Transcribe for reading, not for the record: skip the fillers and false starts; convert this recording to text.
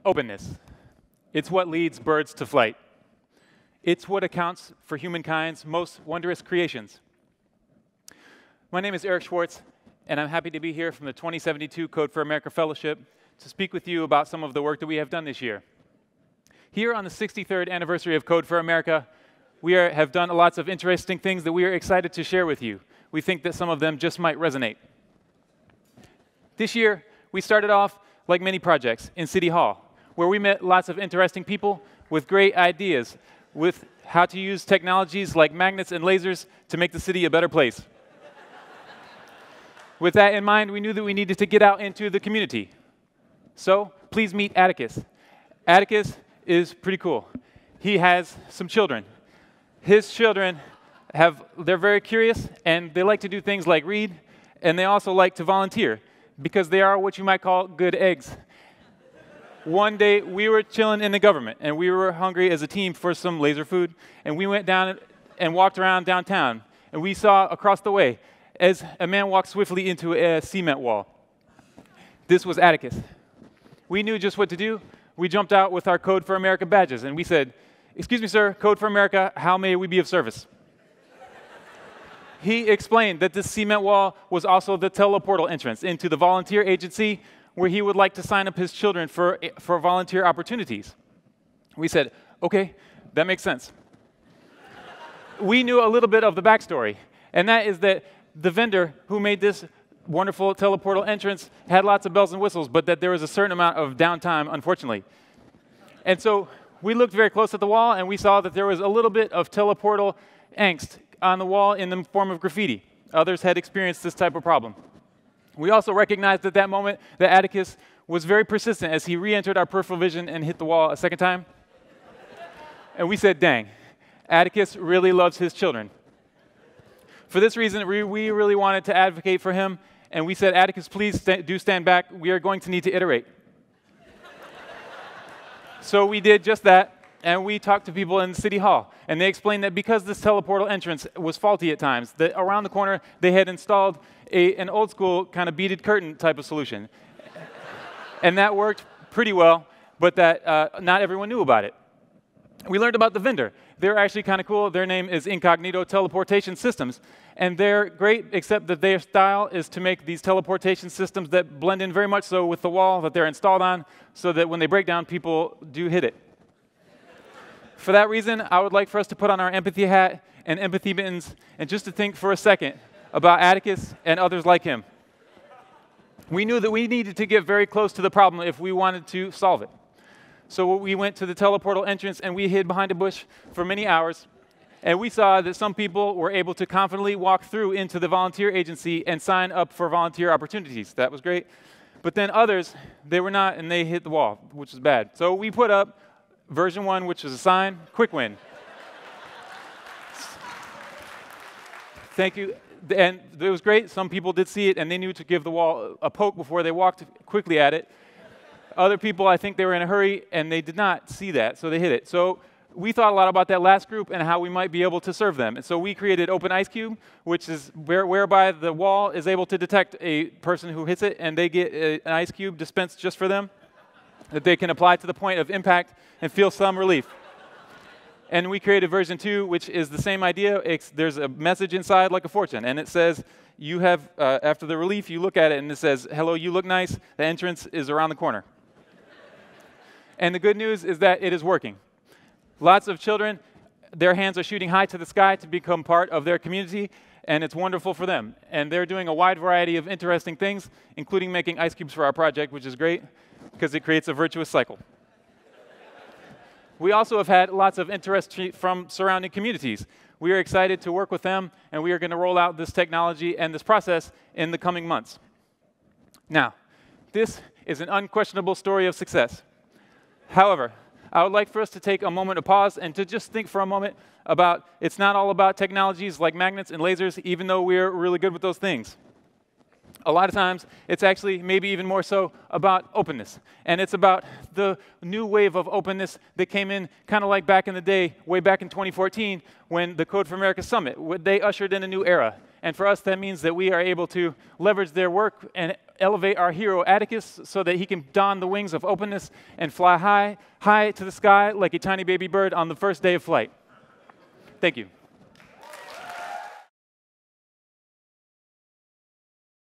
Openness. It's what leads birds to flight. It's what accounts for humankind's most wondrous creations. My name is Erik Schwartz, and I'm happy to be here from the 2072 Code for America Fellowship to speak with you about some of the work that we have done this year. Here on the 63rd anniversary of Code for America, we have done lots of interesting things that we are excited to share with you. We think that some of them just might resonate. This year, we started off, like many projects, in City Hall, where we met lots of interesting people with great ideas with how to use technologies like magnets and lasers to make the city a better place. With that in mind, we knew that we needed to get out into the community. So please meet Atticus. Atticus is pretty cool. He has some children. His children they're very curious, and they like to do things like read, and they also like to volunteer, because they are what you might call good eggs. One day, we were chilling in the government, and we were hungry as a team for some laser food, and we went down and walked around downtown, and we saw across the way as a man walked swiftly into a cement wall. This was Atticus. We knew just what to do. We jumped out with our Code for America badges, and we said, "Excuse me, sir, Code for America, how may we be of service?" He explained that this cement wall was also the teleportal entrance into the volunteer agency where he would like to sign up his children for volunteer opportunities. We said, "Okay, that makes sense." We knew a little bit of the backstory, and that is that the vendor who made this wonderful teleportal entrance had lots of bells and whistles, but that there was a certain amount of downtime, unfortunately. And so we looked very close at the wall, and we saw that there was a little bit of teleportal angst on the wall in the form of graffiti. Others had experienced this type of problem. We also recognized at that moment that Atticus was very persistent as he re-entered our peripheral vision and hit the wall a second time. And we said, dang, Atticus really loves his children. For this reason, we really wanted to advocate for him, and we said, Atticus, please do stand back. We are going to need to iterate. So we did just that. And we talked to people in City Hall, and they explained that because this teleportal entrance was faulty at times, that around the corner they had installed an old-school kind of beaded curtain type of solution. And that worked pretty well, but that not everyone knew about it. We learned about the vendor. They're actually kind of cool. Their name is Incognito Teleportation Systems, and they're great, except that their style is to make these teleportation systems that blend in very much so with the wall that they're installed on, so that when they break down, people do hit it. For that reason, I would like for us to put on our empathy hat and empathy mittens and just to think for a second about Atticus and others like him. We knew that we needed to get very close to the problem if we wanted to solve it. So we went to the teleportal entrance and we hid behind a bush for many hours, and we saw that some people were able to confidently walk through into the volunteer agency and sign up for volunteer opportunities. That was great. But then others, they were not, and they hit the wall, which was bad. So we put up version 1, which was a sign, quick win. Thank you. And it was great. Some people did see it, and they knew to give the wall a poke before they walked quickly at it. Other people, I think they were in a hurry, and they did not see that, so they hit it. So we thought a lot about that last group and how we might be able to serve them. And so we created Open Ice Cube, which is whereby the wall is able to detect a person who hits it, and they get an ice cube dispensed just for them that they can apply to the point of impact and feel some relief. And we created version 2, which is the same idea. There's a message inside like a fortune, and it says, you have, after the relief, you look at it, and it says, hello, you look nice. The entrance is around the corner. And the good news is that it is working. Lots of children, their hands are shooting high to the sky to become part of their community, and it's wonderful for them. And they're doing a wide variety of interesting things, including making ice cubes for our project, which is great, because it creates a virtuous cycle. We also have had lots of interest from surrounding communities. We are excited to work with them, and we are going to roll out this technology and this process in the coming months. Now, this is an unquestionable story of success. However, I would like for us to take a moment of pause and to just think for a moment about it's not all about technologies like magnets and lasers, even though we're really good with those things. A lot of times, it's actually maybe even more so about openness. And it's about the new wave of openness that came in kind of like back in the day, way back in 2014, when the Code for America Summit, they ushered in a new era. And for us, that means that we are able to leverage their work and elevate our hero Atticus so that he can don the wings of openness and fly high to the sky like a tiny baby bird on the first day of flight. Thank you.